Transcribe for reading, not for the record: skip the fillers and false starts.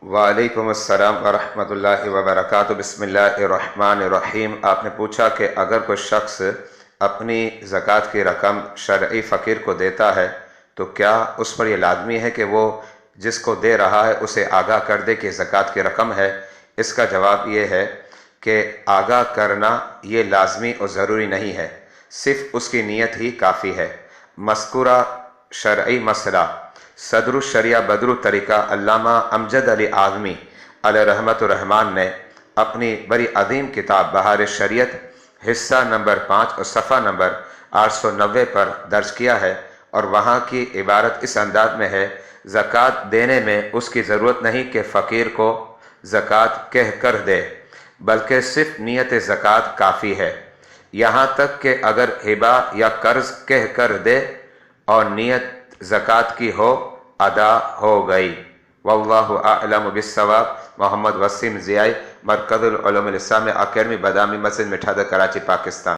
وعلیکم السلام ورحمۃ اللہ وبرکاتہ۔ بسم اللہ الرحمن الرحیم۔ آپ نے پوچھا کہ اگر کوئی شخص اپنی زکوٰۃ کی رقم شرعی فقیر کو دیتا ہے تو کیا اس پر یہ لازمی ہے کہ وہ جس کو دے رہا ہے اسے آگاہ کر دے کہ زکوٰۃ کی رقم ہے؟ اس کا جواب یہ ہے کہ آگاہ کرنا یہ لازمی اور ضروری نہیں ہے، صرف اس کی نیت ہی کافی ہے۔ مذکورہ شرعی مسئلہ صدر الشریعہ بدر الطریقہ علامہ امجد علی اعظمی علیہ رحمۃ الرحمن نے اپنی بڑی عظیم کتاب بہار شریعت حصہ نمبر 5 اور صفحہ نمبر 890 پر درج کیا ہے، اور وہاں کی عبارت اس انداز میں ہے: زکوٰۃ دینے میں اس کی ضرورت نہیں کہ فقیر کو زکوٰۃ کہہ کر دے، بلکہ صرف نیت زکوٰۃ کافی ہے، یہاں تک کہ اگر ہبہ یا قرض کہہ کر دے اور نیت زکوٰۃ کی ہو ادا ہو گئی۔ واللہ اعلم بالصواب۔ محمد وسیم ضیائی، مرکز العلوم الاسلامیہ اکیڈمی، بادامی مسجد، مٹھادا، کراچی، پاکستان۔